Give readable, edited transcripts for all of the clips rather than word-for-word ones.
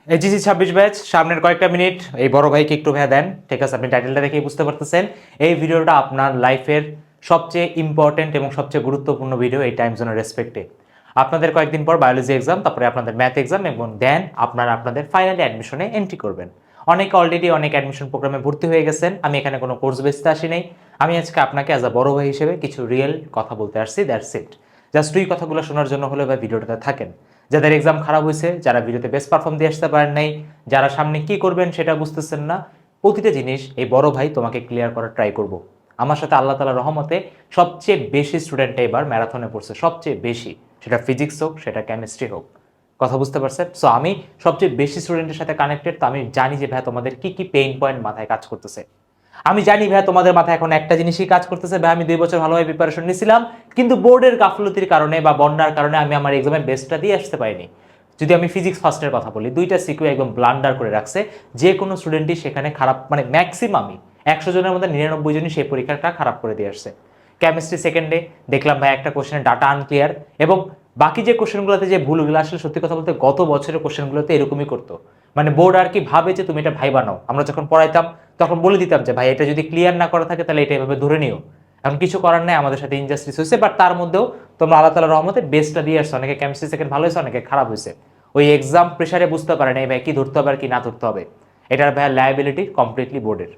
HSC 26 batch সামনের কয়েকটা minute এই বড় ভাইকে একটু ভাইয়া দেন। ঠিক আছে, আপনি টাইটেলটা দেখেই বুঝতে পারতেছেন এই ভিডিওটা আপনার লাইফের সবচেয়ে ইম্পর্টেন্ট এবং সবচেয়ে গুরুত্বপূর্ণ ভিডিও এই টাইম জোনের রেসপেক্টে। আপনাদের কয়েকদিন পর বায়োলজি এক্সাম, তারপরে আপনাদের ম্যাথ এক্সাম এবং দেন আপনারা আপনাদের ফাইনালি অ্যাডমিশনে এন্ট্রি করবেন। অনেকে অলরেডি অনেক অ্যাডমিশন প্রোগ্রামে ভর্তি হয়ে গেছেন। আমি এখানে কোনো কোর্স বেসতে আসি নাই। আমি আজকে আপনাকে অ্যাজ আ বড় ভাই হিসেবে কিছু রিয়েল কথা বলতে আসছি, দ্যাটস ইট। জাস্ট এই কথাগুলো শোনার জন্য হলে বা ভিডিওটাতে থাকেন। যাদের এক্সাম খারাপ হয়েছে, যারা ভিডিওতে বেস্ট পারফর্ম দিয়ে আসতে পারেন নাই, যারা সামনে কি করবেন সেটা বুঝতেছেন না, প্রতিটা জিনিস এই বড় ভাই তোমাকে ক্লিয়ার করার ট্রাই করব। আমার সাথে আল্লাহ তাআলার রহমতে সবচেয়ে বেশি স্টুডেন্ট এবার ম্যারাথনে পড়ছে, সবচেয়ে বেশি। সেটা ফিজিক্স হোক, সেটা কেমিস্ট্রি হোক। কথা বুঝতে পারছেন? সো আমি সবচেয়ে বেশি স্টুডেন্টের সাথে কানেক্টেড, তো আমি জানি যে ভাই তোমাদের কি কি পেইন পয়েন্ট মাথায় কাজ করতেছে। আমি জানি ভাই তোমাদের মাথায় এখন একটা জিনিসই কাজ করতেছে, ভাই আমি 2 বছর ভালোভাবে প্রিপারেশন নিয়েছিলাম, কিন্তু বোর্ডের গাফলতির কারণে বা বন্যার কারণে আমি আমার এক্সামে বেস্টটা দিয়ে আসতে পারিনি। যদি আমি ফিজিক্স ফার্স্টের কথা বলি, 2টা সিকিউ একদম ব্লান্ডার করে রাখছে। যে কোনো স্টুডেন্টই সেখানে খারাপ, মানে ম্যাক্সিমামই 100 জনের মধ্যে 99 জনই সেই পরীক্ষাটা খারাপ করে দিয়ে আসছে। কেমিস্ট্রি সেকেন্ডে দেখলাম ভাই একটা কোশ্চেনের ডাটা আনক্লিয়ার, এবং বাকি যে কোশ্চেনগুলোতে যে ভুলগুলো আসলে সত্যি কথা বলতে গত বছরের কোশ্চেনগুলোতে এরকমই করতো। মানে বোর্ড আর কি ভাবে যে তুমি এটা ভাই বানাও। আমরা যখন পড়াইতাম তখন বলে দিতাম যে ভাই এটা যদি ক্লিয়ার না করা থাকে তাহলে এটা এভাবে ধরে নিও। এখন কিছু করার নাই, আমাদের সাথে ইনজাস্টিস হয়েছে, বাট তার মধ্যেও তোমরা আল্লাহ তাআলার রহমতে বেস্টটা দিয়ে আসছো। অনেকে কেমিস্ট্রি সেকেন্ড ভালো হয়েছে, অনেকে খারাপ হয়েছে। ওই এক্সাম প্রেশারে বুঝতে পারে না ভাই কি ধরতে হবে আর কি না ধরতে হবে। এটার ভাইয়া লায়াবিলিটি কমপ্লিটলি বোর্ডের।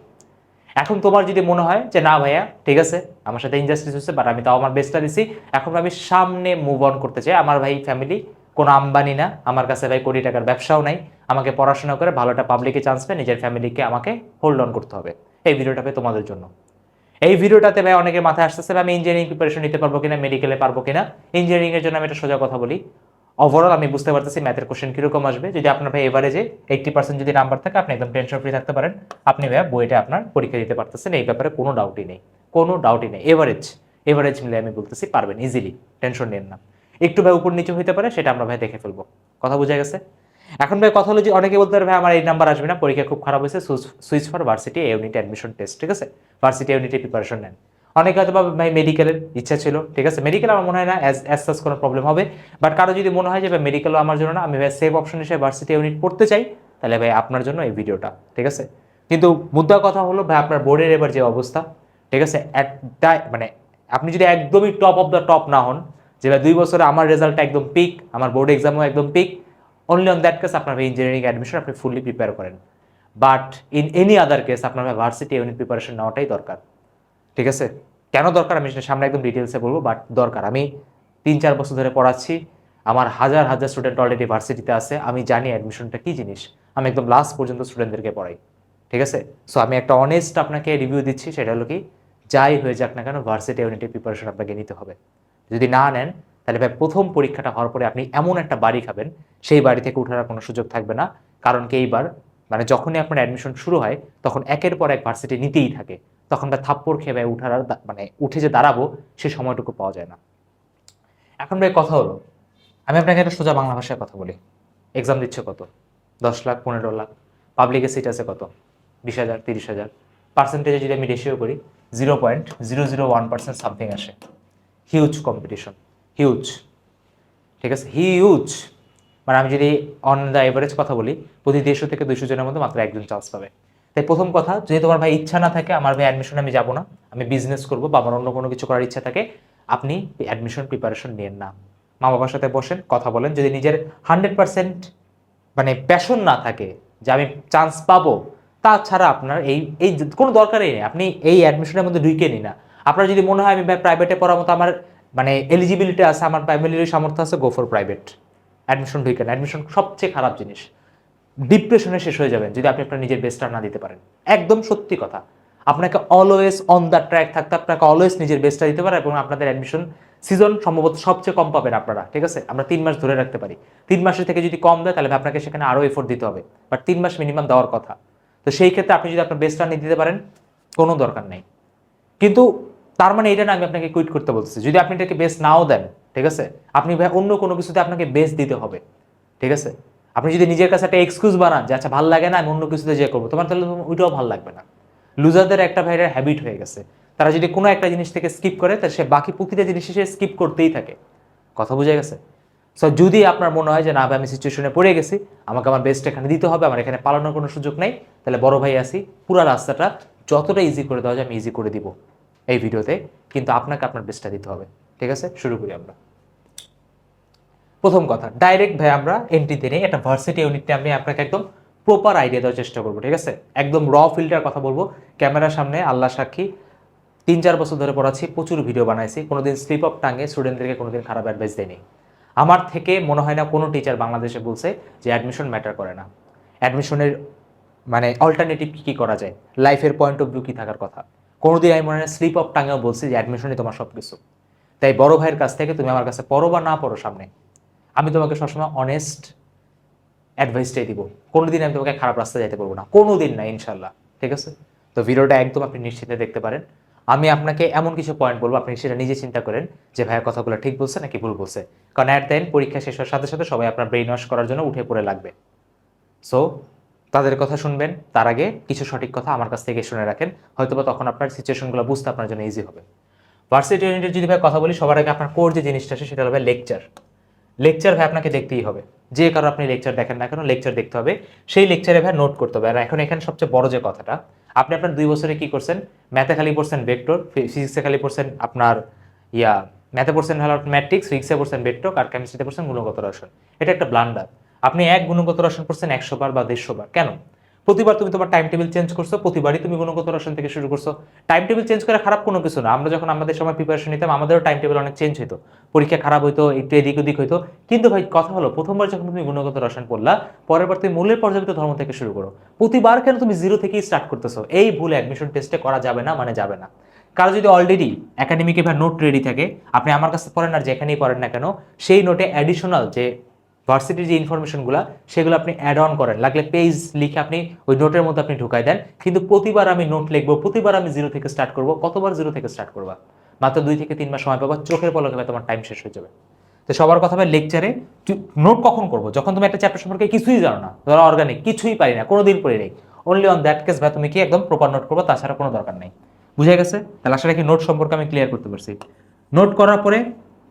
এখন তোমার যদি মনে হয় যে না ভাইয়া ঠিক আছে আমার সাথে ইনজাস্টিস হচ্ছে, বাট আমি তাও আমার বেস্টটা দিছি, এখন আমি সামনে মুভ অন করতে চাই। আমার ভাই ফ্যামিলি কোনো আম্বানি না, আমার কাছে ভাই কোটি টাকার ব্যবসাও নাই। আমাকে পড়াশোনা করে ভালো একটা পাবলিকে চান্স পেয়ে নিজের ফ্যামিলিকে আমাকে হোল্ড অন করতে হবে। এই ভিডিওটা ভাই তোমাদের জন্য। এই ভিডিওটাতে ভাই অনেকের মাথায় আসতেছে আমি ইঞ্জিনিয়ারিং প্রিপারেশন নিতে পারবো কিনা, মেডিকেলে পারবো কিনা। ইঞ্জিনিয়ারিং এর জন্য আমি একটা সোজা কথা বলি, ওভারঅল আমি বুঝতে পারতেছি ম্যাথের কোশ্চেন কিরকম আসবে। যদি আপনার ভাই এভারেজে 80% যদি নাম্বার থাকে, আপনি একদম টেনশন ফ্রি থাকতে পারেন। আপনি ভাইয়া বইটা আপনার পরীক্ষা দিতে পারতেছেন, এই ব্যাপারে কোনো ডাউটই নেই, কোনো ডাউটই নেই। এভারেজ এভারেজ মিলে আমি বলতেছি পারবেন ইজিলি, টেনশন নেন না। একটু ভাই উপর নিচে হইতে পারে, সেটা আমরা ভাই দেখে ফেলবো। কথা বোঝা গেছে? এখন ভাই কথা হলো যে অনেকে বলতে পারে ভাই আমার এই নাম্বার আসবে না, পরীক্ষা খুব খারাপ হয়েছে, switch for varsity unit admission test. ঠিক আছে, ভার্সিটি ইউনিটে প্রিপারেশন নেন। অনেকে হয়তো ভাই মেডিকেলের ইচ্ছা ছিল, ঠিক আছে, মেডিকেল আমার মনে হয় না অ্যাজ সাচ কোনো প্রবলেম হবে। বাট কারো যদি মনে হয় যে ভাই মেডিকেলও আমার জন্য না, আমি ভাই সেফ অপশন হিসেবে ভার্সিটি ইউনিট পড়তে চাই, তাহলে ভাই আপনার জন্য এই ভিডিওটা। ঠিক আছে, কিন্তু মুদ্রা কথা হলো ভাই আপনার বোর্ডের এবার যে অবস্থা, ঠিক আছে, একটা মানে আপনি যদি একদমই টপ অফ দ্য টপ না হন, যে ভাই 2 বছরে আমার রেজাল্টটা একদম পিক, আমার বোর্ড এক্সামও একদম peak, only on that case আপনার ভাই ইঞ্জিনিয়ারিং অ্যাডমিশন আপনি ফুললি প্রিপেয়ার করেন। But in any other case আপনার ভাই ভার্সিটি ইউনিট প্রিপারেশন নেওয়াটাই দরকার। ঠিক আছে, কেন দরকার আমি সেটা সামনে একদম ডিটেলসে বলবো, বাট দরকার। আমি 3-4 বছর ধরে পড়াচ্ছি, আমার হাজার হাজার স্টুডেন্ট অলরেডি ভার্সিটিতে আছে, আমি জানি অ্যাডমিশনটা কী জিনিস। আমি একদম লাস্ট পর্যন্ত স্টুডেন্টদেরকে পড়াই। ঠিক আছে, সো আমি একটা অনেস্ট আপনাকে রিভিউ দিচ্ছি, সেটা হলো কি, যাই হয়ে যাক না কেন ভার্সিটি ইউনিটের প্রিপারেশন আপনাকে নিতে হবে। যদি না নেন তাহলে ভাই প্রথম পরীক্ষাটা হওয়ার পরে আপনি এমন একটা বাড়ি খাবেন, সেই বাড়ি থেকে উঠার কোনো সুযোগ থাকবে না। কারণ কি এইবার মানে যখনই আপনার অ্যাডমিশন শুরু হয় তখন একের পর এক ভার্সিটি নিতেই থাকে, তখন তার থাপ্পড় খেয়ে ভাই উঠার আর মানে উঠে যে দাঁড়াবো সে সময়টুকু পাওয়া যায় না। এখন ভাই কথা হলো, আমি আপনাকে একটা সোজা বাংলা ভাষায় কথা বলি। এক্সাম দিচ্ছে কত? 10 লাখ, 15 লাখ। পাবলিকের সিট আছে কত? 20,000, 30,000। পার্সেন্টেজে যদি আমি রেশিও করি 0.001% সামথিং আসে। Huge competition, huge. ঠিক আছে, হিউজ। মানে আমি যদি অন দ্য এভারেজ কথা বলি, প্রতি 150 থেকে 200 জনের মধ্যে মাত্র একজন চান্স পাবে। তাই প্রথম কথা, যদি তোমার ভাই ইচ্ছা না থাকে আমার ভাই অ্যাডমিশনে আমি যাবো না, আমি বিজনেস করবো বা আমার অন্য কোনো কিছু করার ইচ্ছা থাকে, আপনি অ্যাডমিশন প্রিপারেশন নিয়েন না। মা বাবার সাথে বসেন, কথা বলেন। যদি নিজের 100% মানে প্যাশন না থাকে যে আমি চান্স পাবো, তাছাড়া আপনার এই এই কোনো দরকারই নেই, আপনি এই অ্যাডমিশনের মধ্যে ঢুকে নিন না। আপনার যদি মনে হয় আমি ভাই প্রাইভেটে পড়ার মতো আমার মানে এলিজিবিলিটি আছে, আমার ফ্যামিলির সামর্থ্য আছে, গো ফর প্রাইভেট। অ্যাডমিশন ঢুকে না, অ্যাডমিশন সবচেয়ে খারাপ জিনিস। ডিপ্রেশনে শেষ হয়ে যাবেন যদি আপনি আপনার নিজের বেস্টটা না দিতে পারেন। একদম সত্যি কথা। আপনাকে অলওয়েজ অন দ্য ট্র্যাক থাকতে, আপনাকে অলওয়েজ নিজের বেস্টটা দিতে পারে, এবং আপনাদের অ্যাডমিশন সিজন সম্ভবত সবচেয়ে কম পাবেন আপনারা। ঠিক আছে, আমরা 3 মাস ধরে রাখতে পারি। 3 মাসের থেকে যদি কম দেয় তাহলে আপনাকে সেখানে আরও এফোর্ট দিতে হবে, বাট 3 মাস মিনিমাম দেওয়ার কথা। তো সেই ক্ষেত্রে আপনি যদি আপনার বেস্টটা নিয়ে দিতে পারেন, কোনো দরকার নেই। কিন্তু তার মানে এটা না আমি আপনাকে কুইট করতে বলতেছি। যদি আপনি এটাকে বেস্ট নাও দেন, ঠিক আছে, আপনি ভাই অন্য কোনো কিছুতে আপনাকে বেস্ট দিতে হবে। ঠিক আছে, আপনি যদি নিজের কাছে একটা এক্সকিউজ বানান যে আচ্ছা ভালো লাগে না আমি অন্য কিছুতে যে করবো, তোমার তাহলে ওইটাও ভালো লাগবে না। লুজারদের একটা ভাইয়ের হ্যাবিট হয়ে গেছে, তারা যদি কোনো একটা জিনিস থেকে স্কিপ করে তাহলে সে বাকি প্রতিটা জিনিস সে স্কিপ করতেই থাকে। কথা বোঝা গেছে? সো যদি আপনার মনে হয় যে না ভাই আমি সিচুয়েশনে পড়ে গেছি, আমাকে আমার বেস্ট এখানে দিতে হবে, আমার এখানে পালানোর কোনো সুযোগ নেই, তাহলে বড় ভাই আসি, পুরো রাস্তাটা যতটা ইজি করে দেওয়া যায় আমি ইজি করে দিব এই ভিডিওতে, কিন্তু আপনাকে আপনার বেস্টটা দিতে হবে। ঠিক আছে, শুরু করি আমরা। প্রথম কথা, ডাইরেক্ট ভাই আমরা এন্ট্রিতে নেই, একটা ভার্সিটি ইউনিটে আমি আপনাকে একদম প্রপার আইডিয়া দেওয়ার চেষ্টা করবো। ঠিক আছে, একদম র ফিল্টার কথা বলবো, ক্যামেরার সামনে আল্লাহ সাক্ষী 3-4 বছর ধরে পড়াচ্ছি, প্রচুর ভিডিও বানাইছি, কোনোদিন স্লিপ অফ টাঙ্গে স্টুডেন্টদেরকে কোনোদিন খারাপ অ্যাডভাইস দেয়নি। আমার থেকে মনে হয় না কোনো টিচার বাংলাদেশে বলছে যে অ্যাডমিশন ম্যাটার করে না, অ্যাডমিশনের মানে অল্টারনেটিভ কী করা যায়, লাইফের পয়েন্ট অফ ভিউ কী থাকার কথা। কোনোদিন আমি মনে হয় স্লিপ অফ টাঙ্গেও বলছি যে অ্যাডমিশনই তোমার সব কিছু। তাই বড় ভাইয়ের কাছ থেকে তুমি আমার কাছে পড়ো বা না পড়ো সামনে, আমি তোমাকে সবসময় অনেস্ট অ্যাডভাইসটাই দিব, কোনোদিন আমি তোমাকে খারাপ রাস্তায় যেতে পারবো না, কোনোদিন না ইনশাল্লাহ। ঠিক আছে, তো ভিডিওটা একদম আপনি নিশ্চিন্তে দেখতে পারেন। আমি আপনাকে এমন কিছু পয়েন্ট বলবো, আপনি সেটা নিজে চিন্তা করেন যে ভাইয়া কথাগুলো ঠিক বলছে নাকি ভুল বলছে, কারণ অ্যাট দ্য এন্ড পরীক্ষা শেষ হওয়ার সাথে সাথে সবাই আপনার ব্রেইন ওয়াশ করার জন্য উঠে পড়ে লাগবে। সো তাদের কথা শুনবেন, তার আগে কিছু সঠিক কথা আমার কাছ থেকে শুনে রাখেন, হয়তোবা তখন আপনার সিচুয়েশনগুলো বুঝতে আপনার জন্য ইজি হবে। ভার্সিটি ইউনিটের যদি ভাই কথা বলি, সবার আগে আপনার কোর যে জিনিসটা আছে সেটা হবে লেকচার। লেকচার ভাই আপনাকে দেখতেই হবে, যে কারো আপনি লেকচার দেখেন না কেন, লেকচার দেখতে হবে, সেই লেকচারে ভাই নোট করতে হবে। আর এখন এখানে সবচেয়ে বড় যে কথাটা, আপনি আপনার 2 বছরে কি করছেন, ম্যাথে খালি পড়ছেন ভেক্টর, ফিজিক্সে খালি পড়ছেন আপনার ম্যাথে পড়ছেন হলো ম্যাট্রিক্স, ফিজিক্সে পড়ছেন ভেক্টর, আর কেমিস্ট্রিতে পড়ছেন গুণগত রসায়ন। এটা একটা ব্লান্ডার। আপনি এক গুণগত রসায়ন পড়ছেন 100 বার বা 150 বার, কেন? প্রতিবার তুমি তোমার টাইম টেবিল চেঞ্জ করছো, প্রতিবারই তুমি গুণগত রসায়ন থেকে শুরু করছো। টাইম টেবিল চেঞ্জ করে খারাপ কোনো কিছু না, আমরা যখন আমাদের সময় প্রিপারেশন নিতাম আমাদেরও টাইম টেবিল অনেক চেঞ্জ হতো, পরীক্ষা খারাপ হইতো, একটু এদিক ওদিক হইতো, কিন্তু ভাই কথা হলো প্রথমবার যখন তুমি গুণগত রসায়ন পড়লা, পরের বার তুমি মূলের পর্যাপ্ত ধর্ম থেকে শুরু করো। প্রতিবার কেন তুমি জিরো থেকেই স্টার্ট করতেছো? এই ভুল অ্যাডমিশন টেস্টে করা যাবে না, মানে যাবে না। কারো যদি অলরেডি একাডেমিকে ভাই নোট রেডি থাকে, আপনি আমার কাছে পড়েন আর যেখানেই পড়েন না কেন, সেই নোটে অ্যাডিশনাল যে ভার্সিটির যে ইনফরমেশনগুলো সেগুলো আপনি অ্যাড অন করেন, লাগলে পেজ লিখে আপনি ওই নোটের মধ্যে আপনি ঢুকাই দেন। কিন্তু প্রতিবার আমি নোট লিখবো, প্রতিবার আমি জিরো থেকে স্টার্ট করবো, কতবার জিরো থেকে স্টার্ট করবা? মাত্র 2 থেকে 3 মাস সময় পাবা, চোখের পলকে ভাই তোমার টাইম শেষ হয়ে যাবে। তো সবার কথা ভাই লেকচারে নোট কখন করবো? যখন তুমি একটা চ্যাপ্টার সম্পর্কে কিছুই জানো না, ধরো অর্গানিক কিছুই পারি না, কোনোদিন পড়ি নেই, অনলি অন দ্যাট কেস ভাই তুমি কি একদম প্রপার নোট করবো, তাছাড়া কোনো দরকার নেই। বুঝে গেছে? তাহলে আশা রাখি নোট সম্পর্কে আমি ক্লিয়ার করতে পারছি। নোট করার পরে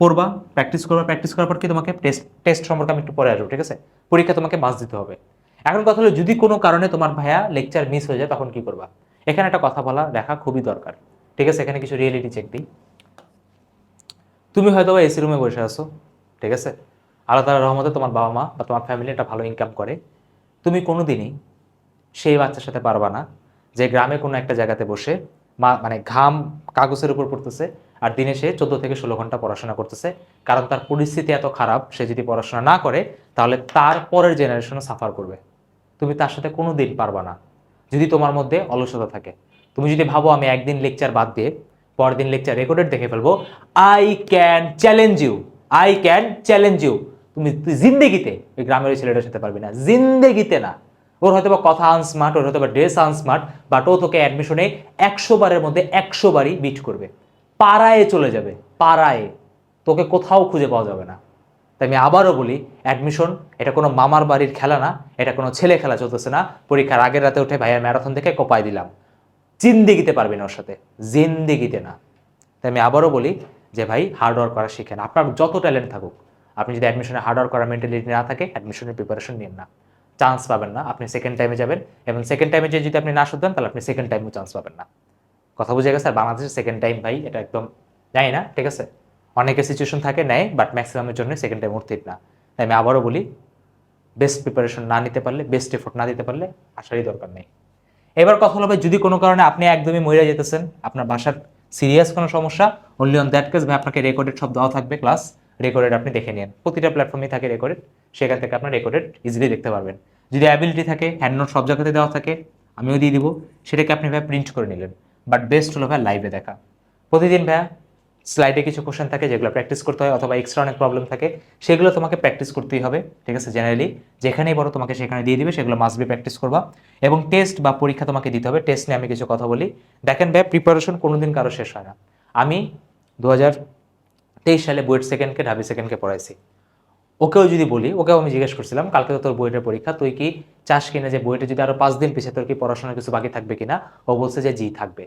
পড়বা, প্র্যাকটিস করবা, প্র্যাকটিস করার পর কি তোমাকে টেস্ট টেস্ট সম্পর্কে আমি একটু পরে আসবো। ঠিক আছে, পরীক্ষা তোমাকে মাস দিতে হবে। এখন কথা হলো, যদি কোনো কারণে তোমার ভাইয়া লেকচার মিস হয়ে যায় তখন কি করবা? এখানে একটা কথা বলা দেখা খুবই দরকার। ঠিক আছে, এখানে কিছু রিয়েলিটি চেক দিই। তুমি হয়তো বা এসি রুমে বসে আছো, ঠিক আছে, আল্লাহ তাআলার রহমতে তোমার বাবা মা বা তোমার ফ্যামিলি একটা ভালো ইনকাম করে, তুমি কোনোদিনই সেই বাচ্চার সাথে পারবা না যে গ্রামে কোনো একটা জায়গাতে বসে মানে ঘাম কাগজের উপর পড়তেছে আর দিনে সে 14 থেকে 16 ঘন্টা পড়াশোনা করতেছে, কারণ তার পরিস্থিতি এত খারাপ, সে যদি পড়াশোনা না করে তাহলে তার পরের জেনারেশনও সাফার করবে। তুমি তার সাথে কোনো দিন পারবা না যদি তোমার মধ্যে অলসতা থাকে। তুমি যদি ভাবো আমি একদিন লেকচার বাদ দিয়ে পরের দিন লেকচার রেকর্ডেড দেখে ফেলবো, I can challenge you, I can challenge you, তুমি জিন্দেগিতে ওই গ্রামের ওই ছেলেটার সাথে পারবি না, জিন্দেগিতে না। ওর হয়তো বা কথা আনস্মার্ট, ওর হয়তো বা ড্রেস আনস্মার্ট, বাট ও তোকে অ্যাডমিশনে 100 বারের মধ্যে 100 বারই বিট করবে, পাড়ায় চলে যাবে, পাড়ায়, তোকে কোথাও খুঁজে পাওয়া যাবে না। তাই আমি আবারও বলি, অ্যাডমিশন এটা কোনো মামার বাড়ির খেলা না, এটা কোনো ছেলে খেলা চলতেছে না। পরীক্ষার আগের রাতে উঠে ভাইয়ের ম্যারাথন থেকে কোপায় দিলাম, জিন্দেগিতে পারবি না ওর সাথে, জিন্দেগিতে না। তাই আমি আবারও বলি যে ভাই হার্ডওয়ার্ক করা শিখেন, আপনার যত ট্যালেন্ট থাকুক, আপনি যদি অ্যাডমিশনে হার্ডওয়ার্ক করার মেন্টালিটি না থাকে, অ্যাডমিশনের প্রিপারেশন নিন না, চান্স পাবেন না। আপনি সেকেন্ড টাইমে যাবেন, এবং সেকেন্ড টাইমে যে যদি আপনি না শুধবেন তাহলে আপনি সেকেন্ড টাইমও চান্স পাবেন না। কথা বুঝে গেছে? আর বাংলাদেশের সেকেন্ড টাইম ভাই এটা একদম জানি না, ঠিক আছে, অনেকের সিচুয়েশন থাকে নেয়, বাট ম্যাক্সিমামের জন্য সেকেন্ড টাইম উঠতে না। তাই আমি আবারও বলি, বেস্ট প্রিপারেশন না নিতে পারলে, বেস্ট এফোর্ট না দিতে পারলে আসারই দরকার নেই। এবার কথা হলো ভাই, যদি কোনো কারণে আপনি একদমই মরে যেতেছেন, আপনার বাসার সিরিয়াস কোনো সমস্যা, অনলি অন দ্যাট কেস ভাই আপনাকে রেকর্ডেড সব দেওয়া থাকবে, ক্লাস রেকর্ডেড আপনি দেখে নিন, প্রতিটা প্ল্যাটফর্মেই থাকে রেকর্ডেড, সেখান থেকে আপনার রেকর্ডেড ইজিলি দেখতে পারবেন। যদি অ্যাবিলিটি থাকে, হ্যান্ড নোট সব জায়গাতে দেওয়া থাকে, আমিও দিয়ে দিব, সেটাকে আপনি ভাই প্রিন্ট করে নিলেন। বাট বেস্ট হলো ভাই লাইভে দেখা। প্রতিদিন ভাইয়া স্লাইডে কিছু কোশ্চেন থাকে যেগুলো প্র্যাকটিস করতে হয়, অথবা এক্সট্রা অনেক প্রবলেম থাকে, সেগুলো তোমাকে প্র্যাকটিস করতেই হবে। ঠিক আছে, জেনারেলি যেখানেই বড় তোমাকে সেখানে দিয়ে দিবে, সেগুলো মাস্ট বি প্র্যাকটিস করবা। এবং টেস্ট বা পরীক্ষা তোমাকে দিতে হবে, টেস্ট নিয়ে আমি কিছু কথা বলি। দেখেন ভাই, প্রিপারেশন কোনোদিন কারো শেষ হয় না। আমি 2023 সালে বুয়েট সেকেন্ডকে ঢাবি সেকেন্ডকে পড়াইছি। ওকেও যদি বলি, ওকেও আমি জিজ্ঞেস করছিলাম কালকে তো তোর বুয়েটের পরীক্ষা, তুই কি চাস কিনা যে বুয়েটে যদি আরো 5 দিন পিছিয়ে তোর কি পড়াশোনার কিছু বাকি থাকবে কিনা? ও বলছে যে জি থাকবে।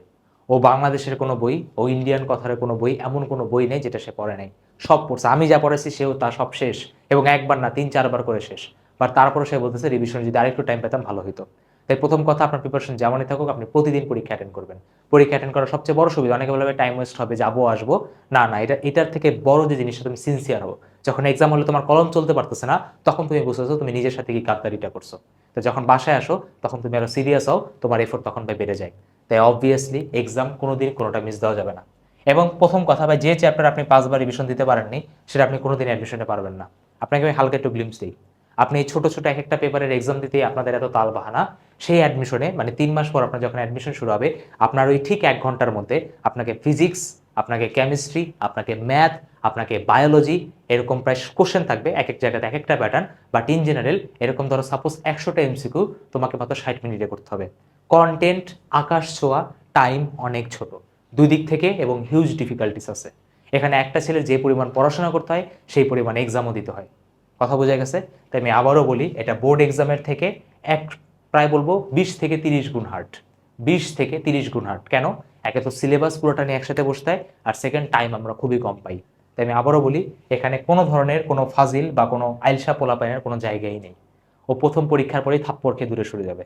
ও বাংলাদেশের কোনো বই, ও ইন্ডিয়ান কথার কোনো বই, এমন কোনো বই নেই যেটা সে পড়ে নাই, সব পড়ছে। আমি যা পড়েছি সেও তা সব শেষ, এবং একবার না 3-4 বার করে শেষ। বাট তারপরে সে বলতেছে রিভিশনে যদি আরেকটু টাইম পেতাম ভালো হতো। তাই প্রথম কথা, আপনার প্রিপারেশন যেমনই থাকুক আপনি প্রতিদিন পরীক্ষা অ্যাটেন্ড করবেন। পরীক্ষা অ্যাটেন্ড করার সবচেয়ে বড় সুবিধা, অনেকে বলবে টাইম ওয়েস্ট হবে, যাবো আসবো, না না, এটার থেকে বড় যে জিনিসটা, তুমি সিনসিয়ার হও। যখন এক্সাম হলে তোমার কলম চলতে পারতেছে না, তখন তুমি বুঝতেছো তুমি নিজের সাথে কি গাদ্দারিটা করছো। তো যখন বাসায় আসো তখন তুমি আরো সিরিয়াস হও, তোমার এফোর্ট তখন ভাই বেড়ে যায়। তাই অবভিয়াসলি এক্সাম কোনোদিন কোনোটা মিস দেওয়া যাবে না। এবং প্রথম কথা ভাই, যে চ্যাপ্টার আপনি 5 বার রিভিশন দিতে পারেননি সেটা আপনি কোনোদিন অ্যাডমিশনে পারবেন না। আপনাকে আমি হালকা একটু গ্লিম্পস দিই। আপনি এই ছোট ছোট এক একটা পেপারের এক্সাম দিতেই আপনাদের এত তাল বাহানা, সেই অ্যাডমিশনে মানে 3 মাস পর আপনার যখন অ্যাডমিশন শুরু হবে, আপনার ওই ঠিক 1 ঘন্টার মধ্যে আপনাকে ফিজিক্স, আপনাকে কেমিস্ট্রি, আপনাকে ম্যাথ, আপনাকে বায়োলজি, এরকম প্রায় কোশ্চেন থাকবে এক এক জায়গাতে এক একটা প্যাটার্ন। বাট ইন জেনারেল এরকম ধরো সাপোজ 100টা এমসিকিউ তোমাকে মাত্র 60 মিনিটে করতে হবে। কন্টেন্ট আকাশ ছোঁয়া, টাইম অনেক ছোট, দুই দিক থেকে এবং হিউজ ডিফিকাল্টিস আছে। এখানে একটা ছেলের যে পরিমাণ পড়াশোনা করতে হয় সেই পরিমাণ এক্সামও দিতে হয়। কথা বোঝা গেছে? তাই আমি আবারও বলি, এটা বোর্ড এক্সামের থেকে এক প্রায় বলবো 20 থেকে 30 গুণ হার্ড। 20 থেকে 30 গুণ হার্ড কেন? একে তো সিলেবাস পুরোটা নিয়ে একসাথে বসতে হয়, আর সেকেন্ড টাইম আমরা খুবই কম পাই। তাই আমি আবারও বলি, এখানে কোনো ধরনের কোনো ফাজিল বা কোনো আইলসা পোলাপাইনের কোনো জায়গাই নেই। ও প্রথম পরীক্ষার পরেই থাপ্পড় খেয়ে দূরে সরে যাবে।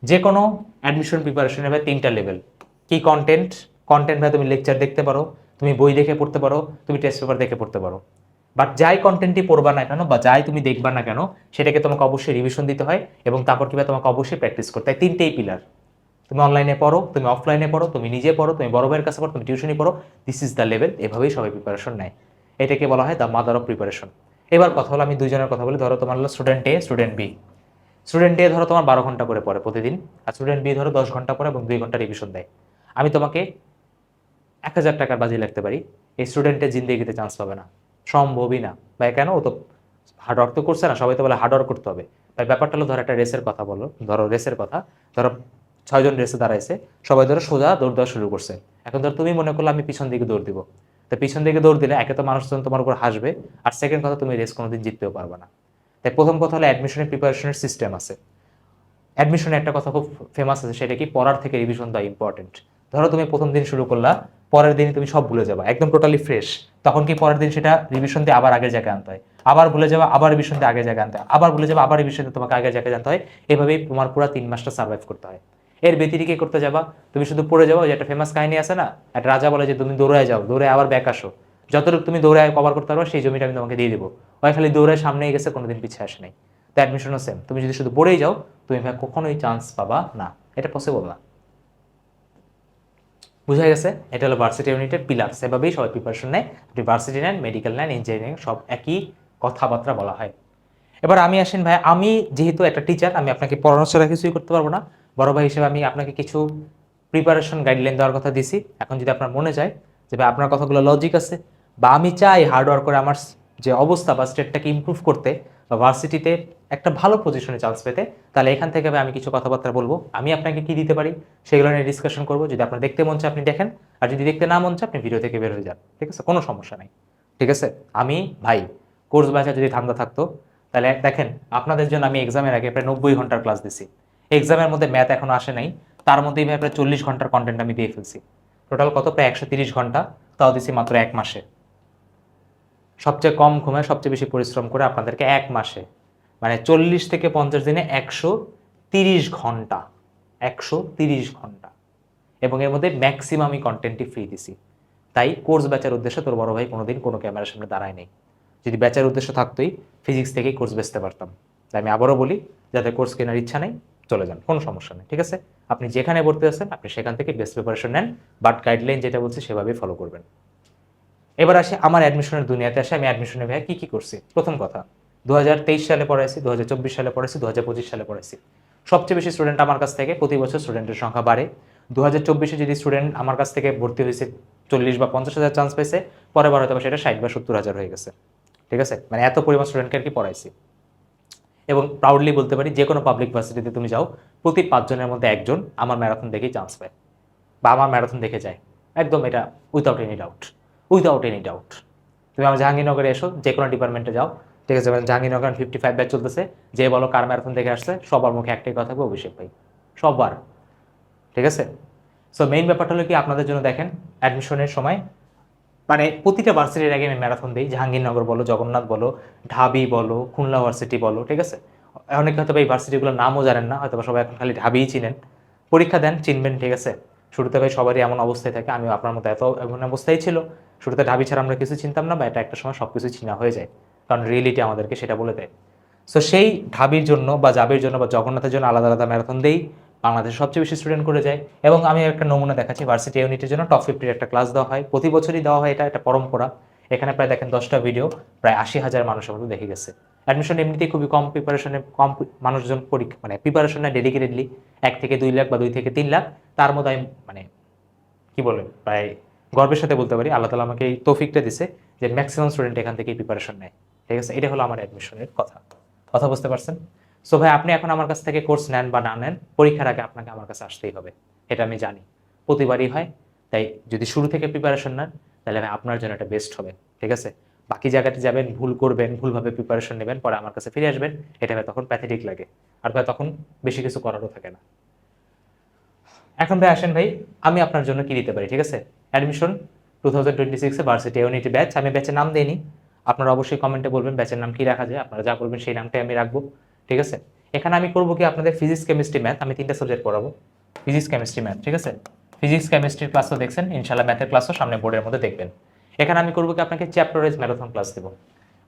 যে কোনো অ্যাডমিশন প্রিপারেশন হবে 3টা লেভেল। কি? কন্টেন্ট। কন্টেন্ট ভাই তুমি লেকচার দেখতে পারো, তুমি বই দেখে পড়তে পারো, তুমি টেস্ট পেপার দেখে পড়তে পারো। বাট যাই কন্টেন্টই পড়বা না কেন বা যাই তুমি দেখবা না কেন, সেটাকে তোমাকে অবশ্যই রিভিশন দিতে হয় এবং তারপর কিভাবে তোমাকে অবশ্যই প্র্যাকটিস করতে হয়। 3টেই পিলার। তুমি অনলাইনে পড়ো, তুমি অফলাইনে পড়ো, তুমি নিজে পড়ো, তুমি বড় ভাইয়ের কাছে পড়ো, তুমি টিউশনি পড়ো, দিস ইজ দ্য লেভেল। এভাবেই সবাই প্রিপারেশন নেয়। এটাকে বলা হয় দ্য মাদার অফ প্রিপারেশন। এবার কথা হলো, আমি দুইজনের কথা বলি। ধরো তোমার হলো স্টুডেন্ট এ, স্টুডেন্ট বি। স্টুডেন্ট এ ধরো তোমার 12 ঘন্টা করে পড়ে প্রতিদিন, আর স্টুডেন্ট বি ধরো 10 ঘন্টা পড়ে এবং 2 ঘন্টা রিভিশন দেয়। আমি তোমাকে 1000 টাকার বাজি লাগতে পারি, এই স্টুডেন্টের জিন্দেগিতে চান্স পাবে না, সম্ভবই না ভাই। কেন? ও তো হার্ডওয়ার্ক তো করছে না, সবাই তো বলে হার্ডওয়ার্ক করতে হবে। ভাই ব্যাপারটা হলো, ধরো একটা রেসের কথা বলো, ধরো রেসের কথা, ধরো 6 জন রেসে দাঁড়াইছে, সবাই ধরো সোজা দৌড় দেওয়া শুরু করছে। এখন ধরো তুমি মনে করলে আমি পিছন দিকে দৌড় দিব, তো পিছন দিকে দৌড় দিলে একে তো মানুষজন তোমার উপর হাসবে, আর সেকেন্ড কথা তুমি রেস কোনোদিন জিততেও পারবে না। তাই প্রথম কথা হলো অ্যাডমিশনের প্রিপারেশনের সিস্টেম আছে। অ্যাডমিশনে একটা কথা খুব ফেমাস আছে, সেটা কি? পড়ার থেকে রিভিশন দেওয়া ইম্পর্টেন্ট। ধরো তুমি প্রথম দিন শুরু করলা, পরের দিনই তুমি সব ভুলে যাবা, একদম টোটালি ফ্রেশ। তখন কি পরের দিন সেটা রিভিশন দিয়ে আবার আগের জায়গায় আনতে হয়, আবার ভুলে যাবা, আবার রিভিশন দিয়ে আগের জায়গায় আনতে হয়, আবার ভুলে যাবা, আবার রিভিশন দিয়ে তোমাকে আগের জায়গায় জানতে হয়। এভাবেই তোমার পুরো 3 মাসটা সার্ভাইভ করতে হয়। এর ব্যতিরিকে করতে যাবা, তুমি শুধু পড়ে যাবো। যে একটা ফেমাস কাহিনী আছে না, একটা রাজা বলে যে তুমি দৌড়ায় যাও, দৌড়ে আবার ব্যাক আসো, যতটুকু তুমি দৌড়ায় কভার করতে পারো সেই জমিটা আমি তোমাকে দিয়ে দেবো। ওই খালি দৌড়ায় সামনেই গেছে, কোনোদিন পিছিয়ে আসে নাই। তো অ্যাডমিশনও সেম, তুমি যদি শুধু পড়েই যাও তুমি ভাই কখনোই চান্স পাবা না, এটা পসিবল না। বুঝা গেছে? এটা হলো ভার্সিটি ইউনিটের পিলার। সেভাবেই সবাই প্রিপারেশন নেয়। আপনি ভার্সিটি নেন, মেডিকেল নেন, ইঞ্জিনিয়ারিং, সব একই কথাবার্তা বলা হয়। এবার আমি আসেন ভাই, আমি যেহেতু একটা টিচার, আমি আপনাকে পড়ানো ছাড়া কিছুই করতে পারবো না। বড় ভাই হিসেবে আমি আপনাকে কিছু প্রিপারেশন গাইডলাইন দেওয়ার কথা দিছি। এখন যদি আপনার মনে যায় যে ভাই আপনার কথাগুলো লজিক আছে, বা আমি চাই হার্ডওয়ার্ক করে আমার যে অবস্থা বা স্টেটটাকে ইমপ্রুভ করতে বা ভার্সিটিতে একটা ভালো পজিশনে চান্স পেতে, তাহলে এখান থেকে ভাই আমি কিছু কথাবার্তা বলবো। আমি আপনাকে কি দিতে পারি সেগুলো নিয়ে ডিসকাশন করবো। যদি আপনার দেখতে মন চায় আপনি দেখেন, আর যদি দেখতে না মন চায় আপনি ভিডিও থেকে বের হয়ে যান, ঠিক আছে? কোনো সমস্যা নাই, ঠিক আছে? আমি ভাই কোর্স ব্যাচে যদি ধান্দা থাকতো, তাহলে দেখেন আপনাদের জন্য আমি এক্সামের আগে প্রায় 90 ঘন্টার ক্লাস দিছি। এক্সামের মধ্যে ম্যাথ এখনো আসে নাই, তার মধ্যেই ভাই প্রায় 40 ঘন্টার কন্টেন্ট আমি দিয়ে ফেলছি। টোটাল কত? প্রায় 130 ঘন্টা, তাও দিছি মাত্র 1 মাসে। সবচেয়ে কম ঘুমে সবচেয়ে বেশি পরিশ্রম করে আপনাদেরকে 1 মাসে, মানে 40 থেকে 50 দিনে 130 ঘন্টা, 130 ঘন্টা। এবং এর মধ্যে ম্যাক্সিমামই কন্টেন্টই ফ্রি দিছি। তাই কোর্স ব্যাচের উদ্দেশ্যে তোর বড় ভাই কোনোদিন কোনো ক্যামেরার সামনে দাঁড়ায় নেই। যদি ব্যাচের উদ্দেশ্য থাকতোই ফিজিক্স থেকেই কোর্স বেচতে পারতাম। তাই আমি আবারও বলি, যাদের কোর্স কেনার ইচ্ছা নেই চলে যান, কোনো সমস্যা নেই, ঠিক আছে? আপনি যেখানে ভর্তি আছেন আপনি সেখান থেকে বেস্ট প্রিপারেশন নেন, বাট গাইডলাইন যেটা বলছি সেভাবেই ফলো করবেন। এবার আসে আমার অ্যাডমিশনের দুনিয়াতে। আসে আমি অ্যাডমিশনে ভাই কী করছি। প্রথম কথা, 2023 সালে পড়াইছি, 2024 সালে পড়াইছি, 2025 সালে পড়াইছি। সবচেয়ে বেশি স্টুডেন্ট আমার কাছ থেকে, প্রতি বছর স্টুডেন্টের সংখ্যা বাড়ে। 2024-এ যদি স্টুডেন্ট আমার কাছ থেকে ভর্তি হয়েছে 40 বা 50 হাজার চান্স পেয়েছে, পরের বার হয়তো সেটা 60 বা 70 হাজার হয়ে গেছে, ঠিক আছে? মানে এত পরিমাণ স্টুডেন্টকে আর কি পড়াইছি। এবং প্রাউডলি বলতে পারি, যে কোনো পাবলিক ভার্সিটিতে তুমি যাও, প্রতি 5 জনের মধ্যে একজন আমার ম্যারাথন দেখেই চান্স পায় বা আমার ম্যারাথন দেখে যায়। একদম এটা without any doubt, without any doubt. তুমি আমার জাহাঙ্গীরনগরে এসো, যে কোনো ডিপার্টমেন্টে যাও, ঠিক আছে? জাহাঙ্গীরনগর 55 ব্যাচ চলতেছে, যে বলো কার ম্যারাথন দেখে আসছে, সবার মুখে একটাই কথা থাকবে, অভিষেক ভাই, সবার, ঠিক আছে? সো মেইন ব্যাপারটা হলো কি, আপনাদের জন্য দেখেন অ্যাডমিশনের সময় মানে প্রতিটা ভার্সিটির আগে আমি ম্যারাথন দিই, জাহাঙ্গীরনগর বলো, জগন্নাথ বলো, ঢাবি বলো, খুলনা ভার্সিটি বলো, ঠিক আছে। অনেকে হয়তো এই ভার্সিটিগুলোর নামও জানেন না, হয়তো সবাই এখন খালি ঢাবিই চিনেন। পরীক্ষা দেন, চিনবেন, ঠিক আছে। শুরুতে ভাই সবারই এমন অবস্থায় থাকে, আমি আপনার মতো এমন অবস্থায় ছিল। শুরুতে ঢাবি ছাড়া আমরা কিছু চিনতাম না, বা এটা একটা সময় সব কিছু চিনা হয়ে যায়, কারণ রিয়েলিটি আমাদেরকে সেটা বলে দেয়। সো সেই ঢাবির জন্য বা জাবির জন্য বা জগন্নাথের জন্য আলাদা আলাদা ম্যারাথন দেই, বাংলাদেশের সবচেয়ে বেশি স্টুডেন্ট করে যায়। এবং আমি একটা নমুনা দেখাচ্ছি, ভার্সিটি ইউনিটের জন্য টপ 50 একটা ক্লাস দেওয়া হয়, প্রতি বছরই দেওয়া হয়, এটা একটা পরম্পরা। এখানে প্রায় দেখেন 10টা ভিডিও, প্রায় 80,000 মানুষের মতো দেখে গেছে। অ্যাডমিশন এমনিতেই খুবই কম প্রিপারেশনে, কম মানুষজন পরীক্ষা মানে প্রিপারেশন নেয় ডেডিকেটেডলি, 1 থেকে 2 লাখ বা 2 থেকে 3 লাখ। তার মধ্যে আমি মানে কি বলে প্রায় গর্বের সাথে বলতে পারি আল্লাহ তালা আমাকে এই তৌফিকটা দিছে যে ম্যাক্সিমাম স্টুডেন্ট এখান থেকেই প্রিপারেশন নেয়, ঠিক আছে। এটা হলো আমার অ্যাডমিশনের কথা, কথা বুঝতে পারছেন। সো ভাই, আপনি এখন আমার কাছ থেকে কোর্স নেন বা না নেন, পরীক্ষার আগে আপনাকে আমার কাছে আসতেই হবে, এটা আমি জানি, প্রতিবারই হয়। তাই যদি শুরু থেকে প্রিপারেশন নেন, তাহলে ভাই আপনার জন্য এটা বেস্ট হবে, ঠিক আছে। বাকি জায়গাতে যাবেন, ভুল করবেন, ভুলভাবে প্রিপারেশন নেবেন, পরে আমার কাছে ফিরে আসবেন, এটা ভাই তখন প্যাথেটিক লাগে, আর ভাই তখন বেশি কিছু করারও থাকে না। এখন ভাই আসেন ভাই, আমি আপনার জন্য কি দিতে পারি, ঠিক আছে। অ্যাডমিশন 2026-এ ভার্সিটি ইউনিটি ব্যাচ, আমি ব্যাচের নাম দিইনি, আপনারা অবশ্যই কমেন্টে বলবেন ব্যাচের নাম কি রাখা যায়, আপনারা যা বলবেন সেই নামটাই আমি রাখবো, ঠিক আছে। এখানে আমি করবো কি, আপনাদের ফিজিক্স, কেমিস্ট্রি, ম্যাথ, আমি 3টা সাবজেক্ট পড়াবো, ফিজিক্স, কেমিস্ট্রি, ম্যাথ, ঠিক আছে। ফিজিক্স কেমিস্ট্রির ক্লাসও দেখছেন, ইনশাল্লাহ ম্যাথের ক্লাসও সামনে বোর্ডের মধ্যে দেখবেন। এখানে আমি করবো কি, আপনাকে চ্যাপ্টার ওয়াইজ ম্যারাথন ক্লাস দেবো,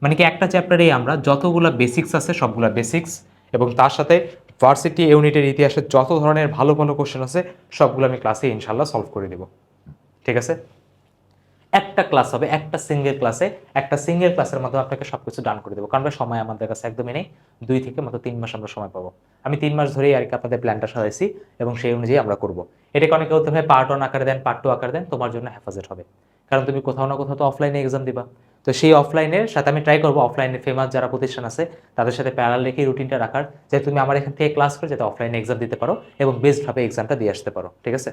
মানে কি একটা চ্যাপ্টারেই আমরা যতগুলো বেসিক্স আছে সবগুলো বেসিক্স, এবং তার সাথে ভার্সিটি ইউনিটের ইতিহাসে যত ধরনের ভালো ভালো কোশ্চেন আছে সবগুলো আমি ক্লাসে ইনশাল্লাহ সলভ করে দেবো, ঠিক আছে। একটা ক্লাস হবে, একটা সিঙ্গেল ক্লাসে, একটা সিঙ্গেল ক্লাসের মাধ্যমে আপনাকে সবকিছু ডান করে দেবো, কারণ সময় আমাদের কাছে একদমই নেই। 2 থেকে 3 মাস আমরা সময় পাবো। আমি 3 মাস ধরেই আর কি আপনাদের প্ল্যানটা সাজাইছি, এবং সেই অনুযায়ী আমরা করবো। এটাকে অনেকে বলতে ভাই পার্ট 1 আকারে দেন, পার্ট 2 আকারে দেন, তোমার জন্য হেফাজত হবে, কারণ তুমি কোথাও না কোথাও তো অফলাইনে এক্সাম দিবা। তো সেই অফলাইনের সাথে আমি ট্রাই করবো, অফলাইনে ফেমাস যারা প্রতিষ্ঠান আছে তাদের সাথে প্যারাল রেখে রুটিনটা রাখার, যে তুমি আমার এখান থেকে ক্লাস করে যাতে অফলাইনে এক্সাম দিতে পারো এবং বেস্টভাবে এক্সামটা দিয়ে আসতে পারো, ঠিক আছে।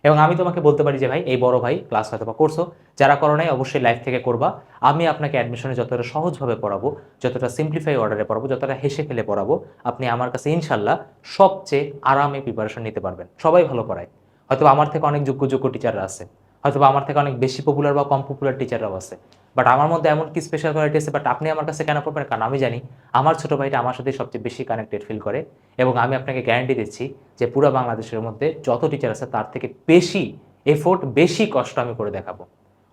এবং আমি তোমাকে বলতে পারি যে ভাই, এই বড় ভাই ক্লাস হয়তো বা করছো, যারা করো নাই অবশ্যই লাইভ থেকে করবা। আমি আপনাকে অ্যাডমিশনে যতটা সহজভাবে পড়াবো, যতটা সিম্পলিফাই অর্ডারে পড়াবো, যতটা হেসে ফেলে পড়াবো, আপনি আমার কাছে ইনশাল্লাহ সবচেয়ে আরামে প্রিপারেশন নিতে পারবেন। সবাই ভালো পড়ায়, হয়তো আমার থেকে অনেক যোগ্য যোগ্য টিচাররা আছে, হয়তো আমার থেকে অনেক বেশি পপুলার বা কম পপুলার টিচাররাও আছে, বাট আমার মধ্যে এমন কি স্পেশাল কোয়ালিটি আছে, বাট আপনি আমার কাছে কেন পড়বেন, কারণ আমি জানি আমার ছোট ভাইটা আমার সাথে সবচেয়ে বেশি কানেক্টেড ফিল করে। এবং আমি আপনাকে গ্যারান্টি দিচ্ছি যে পুরো বাংলাদেশের মধ্যে যত টিচার আছে তার থেকে বেশি এফোর্ট, বেশি কষ্ট আমি করে দেখাবো।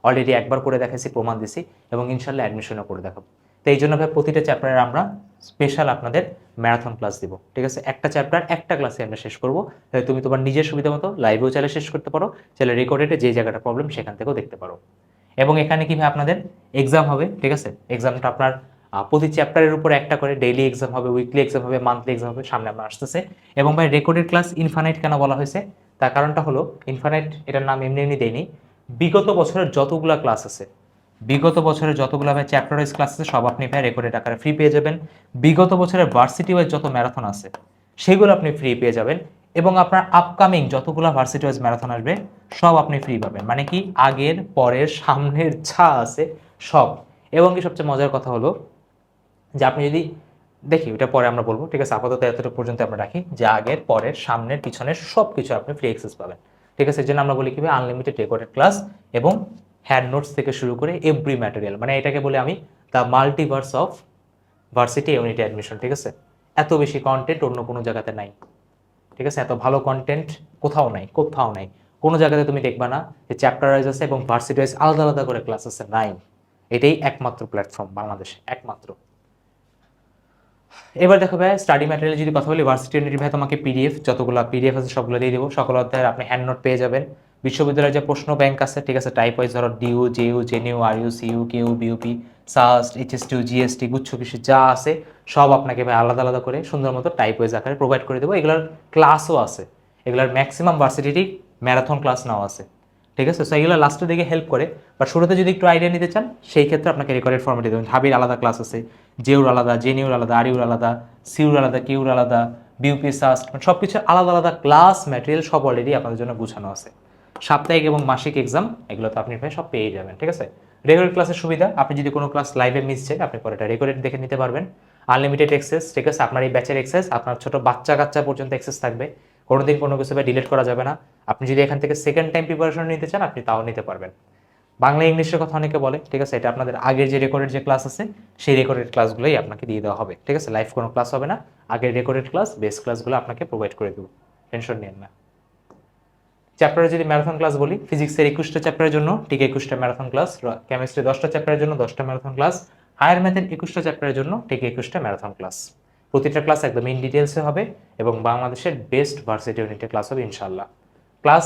অলরেডি একবার করে দেখাইছি, প্রমাণ দিছি, এবং ইনশাল্লাহ অ্যাডমিশনও করে দেখাবো। তো এই জন্য ভাই প্রতিটা চ্যাপ্টারে আমরা স্পেশাল আপনাদের ম্যারাথন ক্লাস দিব, ঠিক আছে। একটা চ্যাপ্টার একটা ক্লাসে আমরা শেষ করবো, তাহলে তুমি তোমার নিজের সুবিধা মতো লাইভেও চাইলে শেষ করতে পারো, চাইলে রেকর্ডেডে যে জায়গাটা প্রবলেম সেখান থেকেও দেখতে পারো। এবং এখানে কি ভাই আপনাদের এক্সাম হবে, ঠিক আছে। এক্সামটা আপনার প্রতি চ্যাপ্টারের উপর একটা করে ডেইলি এক্সাম হবে, উইকলি এক্সাম হবে, মান্থলি এক্সাম হবে, সামনে আমরা আসতেছে। এবং ভাই রেকর্ডেড ক্লাস ইনফানাইট কেন বলা হয়েছে, তার কারণটা হলো ইনফানাইট এটার নাম এমনি এমনি দেয়নি। বিগত বছরের যতগুলা ক্লাস আছে, বিগত বছরের যতগুলো ভাই চ্যাপ্টার ওয়াইজ ক্লাস আছে সব আপনি ভাই রেকর্ডেড আকারে ফ্রি পেয়ে যাবেন। বিগত বছরের ভার্সিটি ওয়াইজ যত ম্যারাথন আছে সেগুলো আপনি ফ্রি পেয়ে যাবেন। এবং আপনার আপকামিং যতগুলো ভার্সিটি ওয়াইজ ম্যারাথন আসবে সব আপনি ফ্রি পাবেন, মানে কি আগের পরের সামনের যা আছে সব। এবং কি সবচেয়ে মজার কথা হলো যে আপনি যদি দেখি ওটা পরে আমরা বলবো, ঠিক আছে। আপাতত এতটুকু পর্যন্ত আমরা রাখি যে আগের পরের সামনের পিছনের সব কিছু আপনি ফ্রি অ্যাক্সেস পাবেন, ঠিক আছে। এই জন্য আমরা বলি কি আনলিমিটেড রেকর্ডেড ক্লাস এবং হ্যান্ড নোটস থেকে শুরু করে এভরি ম্যাটেরিয়াল, মানে এটাকে বলে আমি the multiverse of varsity unity admission, ঠিক আছে। এত বেশি কন্টেন্ট অন্য কোনো জায়গাতে নাই, ঠিক আছে। এত ভালো কন্টেন্ট কোথাও নাই, কোথাও নাই, কোনো জায়গাতে তুমি দেখবা না যে চ্যাপ্টার ওয়াইজ আছে এবং ভার্সিটি ওয়াইজ আলাদা আলাদা করে ক্লাস আছে, নাই। এটাই একমাত্র প্ল্যাটফর্ম বাংলাদেশে, একমাত্র। এবার দেখো ভাই, স্টাডি ম্যাটেরিয়াল যদি কথা বলি, ভার্সিটি ইউনিটি ভাই তোমাকে পিডিএফ যতগুলো পিডিএফ আছে সবগুলো দিয়ে দেবো। সকল অধ্যায়ের আপনি হ্যান্ড নোট পেয়ে যাবেন। বিশ্ববিদ্যালয়ের যে প্রশ্ন ব্যাংক আছে, ঠিক আছে, টাইপ ওয়াইজ ধরো DU, JU, JNU, RU, CU, KU, BUP, SUST, HSTU, GST, গুচ্ছ কৃষি যা আছে সব আপনাকে ভাই আলাদা আলাদা করে সুন্দর মতো টাইপ ওয়াইজ আকারে প্রোভাইড করে দেবো। এগুলোর ক্লাসও আছে, এগুলোর ম্যাক্সিমাম ভার্সিটিরই ম্যারাথন ক্লাস নাও আছে, ঠিক আছে। সো এগুলো লাস্টের দিকে হেল্প করে, বাট শুরুতে যদি একটু আইডিয়া নিতে চান সেই ক্ষেত্রে আপনাকে রেকর্ডেড ফর্মেটে দেবেন। ঢাবির আলাদা ক্লাস আছে, জেউর আলাদা, জেনিউর আলাদা, আরিউর আলাদা, সিউর আলাদা, কিউর আলাদা, বিউপি, সাস্ট, মানে সব কিছু আলাদা আলাদা ক্লাস ম্যাটেরিয়াল সব অলরেডি আপনাদের জন্য গুছানো আছে। সাপ্তাহিক এবং মাসিক এক্সাম এগুলো তো আপনি ভাই সব পেয়ে যাবেন, ঠিক আছে। রেগুলার ক্লাসের সুবিধা, আপনি যদি কোনো ক্লাস লাইভে মিস যায় আপনি পরে এটা রেকর্ডেড দেখে নিতে পারবেন। আনলিমিটেড অ্যাক্সেস, ঠিক আছে। আপনার এই ব্যাচের অ্যাক্সেস আপনার ছোট বাচ্চা কাচ্চা পর্যন্ত অ্যাক্সেস থাকবে, কোনোদিন কোনো কিছু ডিলিট করা যাবে না। আপনি যদি এখান থেকে সেকেন্ড টাইম প্রিপারেশন নিতে চান আপনি তাও নিতে পারবেন। বাংলা ইংলিশের কথা অনেকে বলে, ঠিক আছে, এটা আপনাদের আগের যে রেকর্ডেড যে ক্লাস আছে সেই রেকর্ডেড ক্লাসগুলোই আপনাকে দিয়ে দেওয়া হবে, ঠিক আছে, লাইভ কোনো ক্লাস হবে না, আগের রেকর্ডেড ক্লাস বেস ক্লাসগুলো আপনাকে প্রোভাইড করে দেবো, টেনশন নেন না। চ্যাপ্টারে যদি ম্যারাথন ক্লাস বলি, ফিজিক্সের 21টা চ্যাপ্টারের জন্য ঠিক 21টা ম্যারাথন ক্লাস, কেমিস্ট্রি 10টা চ্যাপ্টারের জন্য 10টা ম্যারাথন ক্লাস, হায়ার ম্যাথের 21টা চ্যাপ্টারের জন্য ঠিক 21টা ম্যারাথন ক্লাস। প্রতিটা ক্লাস একদম ইন ডিটেলসে হবে এবং বাংলাদেশের বেস্ট ভার্সিটি ইউনিটের ক্লাস হবে ইনশাল্লাহ। ক্লাস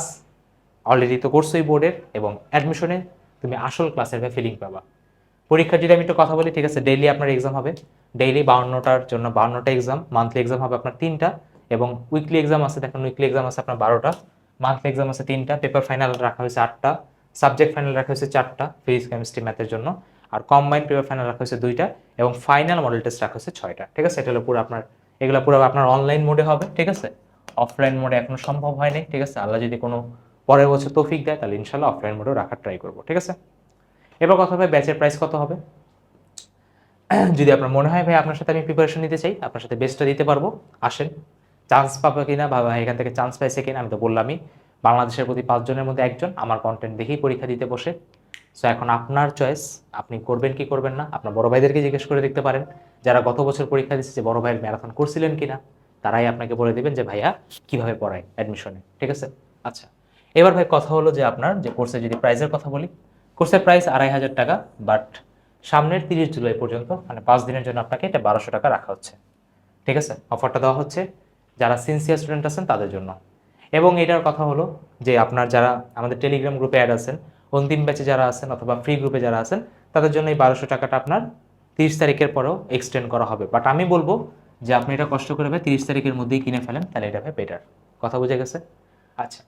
অলরেডি তো কোর্সই বোর্ডের, এবং অ্যাডমিশনে তুমি আসল ক্লাসের ফিলিং পাবা। পরীক্ষার যদি আমি একটু কথা বলি, ঠিক আছে, ডেইলি আপনার এক্সাম হবে, ডেইলি 52টার জন্য 52টা এক্সাম, মান্থলি এক্সাম হবে আপনার 3টা, এবং উইকলি এক্সাম আছে, দেখুন উইকলি এক্সাম আছে আপনার 12টা, মান্থলি এক্সাম আছে 3টা, পেপার ফাইনাল রাখা হয়েছে 8টা, সাবজেক্ট ফাইনাল রাখা হয়েছে 4টা ফিজিক্স কেমিস্ট্রি ম্যাথের জন্য, আর কম্বাইন্ড পেপার ফাইনাল রাখা হয়েছে 2টা, এবং ফাইনাল মডেল টেস্ট রাখা হয়েছে 6টা, ঠিক আছে। এটা হলো পুরো আপনার, এগুলো পুরো আপনার অনলাইন মোডে হবে, ঠিক আছে, অফলাইন মোডে এখনো সম্ভব হয়নি, ঠিক আছে, আল্লাহ যদি কোনো পরের বছর তৌফিক দেয় তাহলে ইনশাল্লাহ অফলাইন মোডেও রাখার ট্রাই করবো, ঠিক আছে। এবার কথা হবে ব্যাচের প্রাইস কত হবে। যদি আপনার মনে হয় ভাই আপনার সাথে আমি প্রিপারেশন নিতে চাই, আপনার সাথে বেস্টটা দিতে পারবো, আসেন। চান্স পাবো কিনা বা ভাই এখান থেকে চান্স পাইছে কিনা, আমি তো বললামই, বাংলাদেশের প্রতি 5 জনের মধ্যে একজন আমার কন্টেন্ট দেখেই পরীক্ষা দিতে বসে। সো এখন আপনার চয়েস, আপনি করবেন কি করবেন না। আপনার বড় ভাইদেরকে জিজ্ঞেস করে দেখতে পারেন, যারা গত বছর পরীক্ষা দিচ্ছে, যে বড় ভাইয়ের ম্যারাথন করছিলেন কিনা, তারাই আপনাকে বলে দেবেন যে ভাইয়া কিভাবে পড়ায় অ্যাডমিশনে, ঠিক আছে। আচ্ছা, এবার ভাই কথা হলো যে আপনার যে কোর্সের যদি প্রাইসের কথা বলি, কোর্সের প্রাইস 2,500 টাকা, বাট সামনের 30 জুলাই পর্যন্ত মানে 5 দিনের জন্য আপনাকে এটা 1200 টাকা রাখা হচ্ছে, ঠিক আছে। অফারটা দেওয়া হচ্ছে যারা সিনসিয়ার স্টুডেন্ট আছেন তাদের জন্য। এবং এটার কথা হলো যে আপনার যারা আমাদের টেলিগ্রাম গ্রুপে অ্যাড আছেন, অন্তিম ব্যাচে যারা আছেন অথবা ফ্রি গ্রুপে যারা আছেন, তাদের জন্য এই 1200 টাকাটা আপনার 30 তারিখের পরেও এক্সটেন্ড করা হবে। বাট আমি বলবো যে আপনি এটা কষ্ট করে ভাই 30 তারিখের মধ্যেই কিনে ফেলেন, তাহলে এটা ভাই বেটার। কথা বুঝে গেছে? আচ্ছা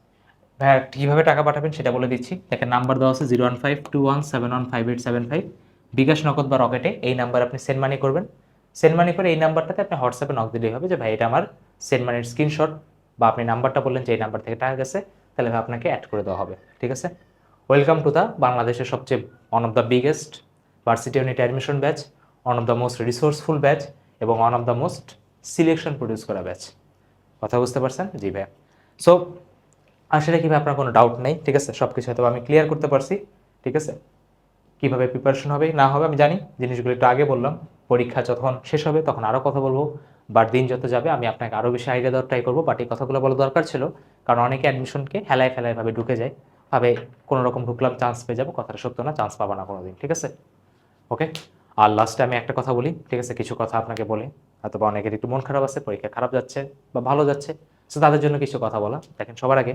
ভাই, কীভাবে টাকা পাঠাবেন সেটা বলে দিচ্ছি। দেখেন নাম্বার দেওয়া আছে 01521715875, বিকাশ, নগদ বা রকেটে। এই নাম্বার আপনি সেন্ড মানি করবেন। সেন্ড মানি করে এই নাম্বারটাতে আপনি হোয়াটসঅ্যাপে নক দিলেই হবে যে ভাই এটা আমার সেন্ড মানির স্ক্রিনশট, বা আপনি নাম্বারটা বললেন যে এই নাম্বার থেকে টাকা গেছে, তাহলে ভাই আপনাকে অ্যাড করে দেওয়া হবে, ঠিক আছে। ওয়েলকাম টু দ্য বাংলাদেশের সবচেয়ে one of the biggest varsity unit admission batch, one of the most resourceful batch, এবং one of the most selection produce করা ব্যাচ। কথা বুঝতে পারছেন? জি ভাই। সো আসলে কীভাবে আপনার কোনো ডাউট নেই, ঠিক আছে, সব কিছু হয়তো আমি ক্লিয়ার করতে পারছি, ঠিক আছে। কীভাবে প্রিপারেশন হবে না হবে আমি জানি, জিনিসগুলো একটু আগে বললাম। পরীক্ষা যখন শেষ হবে তখন আরও কথা বলবো, বাট দিন যত যাবে আমি আপনাকে আরও বেশি আইডিয়া দেওয়ার ট্রাই করবো। বাট এই কথাগুলো বলা দরকার ছিল, কারণ অনেকে অ্যাডমিশনকে হেলায় ফেলায়ভাবে ঢুকে যায়, ভাবে কোনো রকম ঢুকলাম চান্স পেয়ে যাবো। কথাটা সত্য না, চান্স পাবা না কোনো দিন, ঠিক আছে। ওকে, আর লাস্টে আমি একটা কথা বলি, ঠিক আছে, কিছু কথা আপনাকে বলে, অথবা অনেকের একটু মন খারাপ আছে, পরীক্ষা খারাপ যাচ্ছে বা ভালো যাচ্ছে, সো তাদের জন্য কিছু কথা বলা। দেখেন, সবার আগে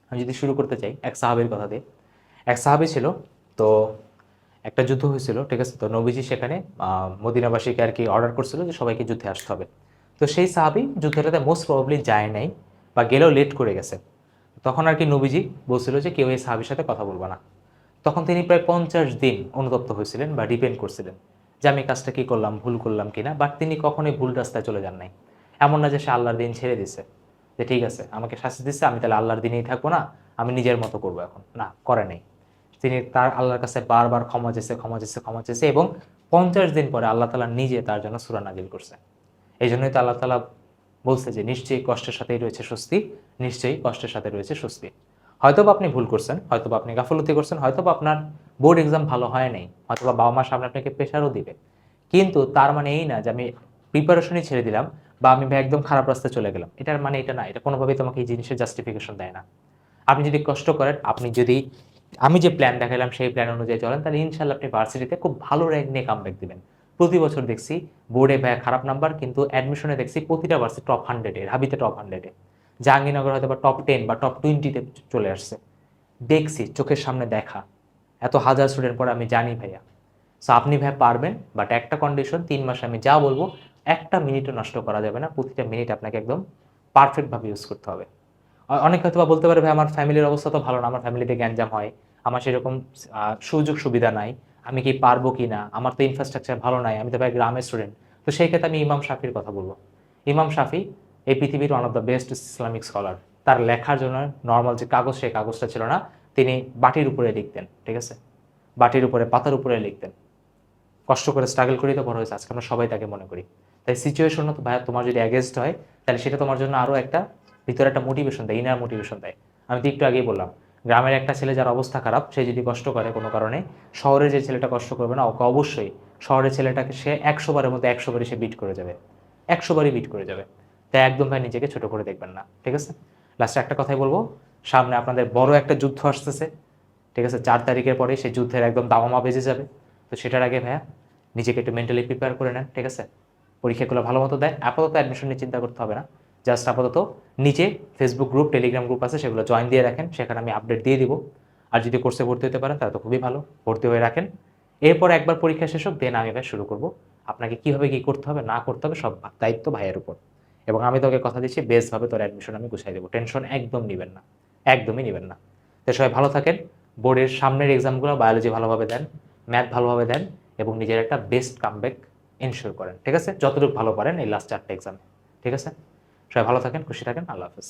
আমি যদি শুরু করতে চাই এক সাহাবীর কথা দিয়ে। এক সাহাবী ছিল, তো একটা যুদ্ধ হয়েছিল, ঠিক আছে, তো নবীজি সেখানে মদিনাবাসীকে আর কি অর্ডার করছিল যে সবাইকে যুদ্ধে আসতে হবে। তো সেই সাহাবী যুদ্ধটাতে মোস্ট প্রবাবলি যায় নাই বা গেলেও লেট করে গেছে। তখন আর কি নবীজি বলছিল যে কেউ এই সাহাবীর সাথে কথা বলবো না। তখন তিনি প্রায় 50 দিন অনুতপ্ত হয়েছিলেন বা ডিপেন্ড করছিলেন যে আমি কাজটা কী করলাম, ভুল করলাম কিনা। বাট তিনি কখনোই ভুল রাস্তায় চলে যান নাই। এমন না যে সে আল্লাহর দিন ছেড়ে দিছে, যে ঠিক আছে আমাকে শাস্তি দিচ্ছে, আমি তাহলে আল্লাহর দিনেই থাকবো না, আমি নিজের মতো করবো এখন, না, করে নাই। তিনি তার আল্লাহর কাছে বারবার ক্ষমা চেয়েছে, এবং 50 দিন পরে আল্লাহ তাআলা নিজে তার জন্য সূরা নাজিল করছে। এই জন্যই তো আল্লাহ তাআলা বলছে যে নিশ্চয়ই কষ্টের সাথেই রয়েছে স্বস্তি, নিশ্চয়ই কষ্টের সাথে রয়েছে স্বস্তি। হয়তোবা আপনি ভুল করছেন, হয়তোবা আপনি গাফলতি করছেন, হয়তোবা আপনার বোর্ড এক্সাম ভালো হয় নাই, হয়তোবা বাবা মা সামনে আপনাকে প্রেশারও দিবে, কিন্তু তার মানে এই না যে আমি প্রিপারেশনই ছেড়ে দিলাম বা আমি একদম খারাপ রাস্তায় চলে গেলাম। এটার মানে এটা না, এটা কোনোভাবেই তোমাকে এই জিনিসের জাস্টিফিকেশন দেয় না। আপনি যদি কষ্ট করেন, আপনি যদি আমি যে প্ল্যান দেখালাম সেই প্ল্যান অনুযায়ী চলেন, তাহলে ইনশাল্লাহ আপনি ভার্সিটিতে খুব ভালো র্যাঙ্ক নিয়ে কামব্যাক দিবেন। প্রতি বছর দেখছি বোর্ডে খারাপ নাম্বার, কিন্তু অ্যাডমিশনে দেখছি প্রতিটা ভার্সিটি টপ 100-এ, ঢাবিতে টপ 100-এ, জাহাঙ্গীরনগর হয়তো বা টপ 10 বা টপ 20-তে চলে আসছে। দেখছি, চোখের সামনে দেখা, এত হাজার স্টুডেন্ট পরে আমি জানি ভাইয়া। সো আপনি ভাইয়া পারবেন, বাট একটা কন্ডিশন, 3 মাসে আমি যা বলবো একটা মিনিটও নষ্ট করা যাবে না, প্রতিটা মিনিট আপনাকে একদম পারফেক্টভাবে ইউজ করতে হবে। অনেকে হয়তো বা বলতে পারে ভাই আমার ফ্যামিলির অবস্থা তো ভালো না, আমার ফ্যামিলিতে গ্যাঞ্জাম হয়, আমার সেরকম সুযোগ সুবিধা নাই, আমি কি পারবো কি না, আমার তো ইনফ্রাস্ট্রাকচার ভালো নাই, আমি তো ভাই গ্রামের স্টুডেন্ট। তো সেই ক্ষেত্রে আমি ইমাম শাফির কথা বলবো। ইমাম শাফি এই পৃথিবীর one of the best Islamic scholar. তার লেখার জন্য নর্মাল যে কাগজ, সেই কাগজটা ছিল না, তিনি বাটির উপরে লিখতেন, ঠিক আছে, বাটির উপরে, পাতার উপরে লিখতেন। কষ্ট করে স্ট্রাগল করেই তো বড় হয়েছে, আজকে আমরা সবাই তাকে মনে করি। তাই সিচুয়েশন তো ভাইয়া তোমার যদি অ্যাগেনস্ট হয়, তাহলে সেটা তোমার জন্য আরও একটা ভিতরে একটা মোটিভেশন দেয়, ইনার মোটিভেশন দেয়। আমি তো একটু আগেই বললাম, গ্রামের একটা ছেলে যার অবস্থা খারাপ, সে যদি কষ্ট করে কোনো কারণে, শহরে যে ছেলেটা কষ্ট করবে না, ওকে অবশ্যই শহরের ছেলেটাকে সে 100 বারের মধ্যে 100 বারই সে বিট করে যাবে, 100 বারই বিট করে যাবে। তাই একদম ভাই নিজেকে ছোট করে দেখবেন না, ঠিক আছে? লাস্টে একটা কথাই বলবো, সামনে আপনাদের বড় একটা যুদ্ধ আসতেছে, ঠিক আছে? 4 তারিখের পরে সেই যুদ্ধের একদম দামামা বেজে যাবে। তো সেটার আগে ভাইয়া নিজেকে একটু মেন্টালি প্রিপেয়ার করে নেন, ঠিক আছে? পরীক্ষাগুলো ভালো মতো দেন। আপাতত অ্যাডমিশন নিয়ে চিন্তা করতে হবে না। জাস্ট আপাতত নিচে ফেসবুক গ্রুপ, টেলিগ্রাম গ্রুপ আছে, সেগুলো জয়েন দিয়ে রাখেন, সেখানে আমি আপডেট দিয়ে দিব। আর যদি কোর্সে ভর্তি হতে পারেন তাহলে তো খুবই ভালো, ভর্তি হয়ে রাখেন। এরপর একবার পরীক্ষা শেষ হোক, দেন আমি ভাই শুরু করব। আপনাকে কীভাবে কী করতে হবে না করতে হবে সব দায়িত্ব ভাইয়ের উপর। এবং আমি তোকে কথা দিচ্ছি, বেস্টভাবে তোর অ্যাডমিশন আমি গুছাই দেবো, টেনশন একদম নেবেন না, একদমই নেবেন না। তো সবাই ভালো থাকেন। বোর্ডের সামনের এক্সামগুলো বায়োলজি ভালোভাবে দেন, ম্যাথ ভালোভাবে দেন, এবং নিজের একটা বেস্ট কামব্যাক এনশিওর করেন, ঠিক আছে? যতটুকু ভালো পারেন এই লাস্ট 4টা এক্সামে, ঠিক আছে? সবাই ভালো থাকেন, খুশি থাকেন, আল্লাহ হাফেজ।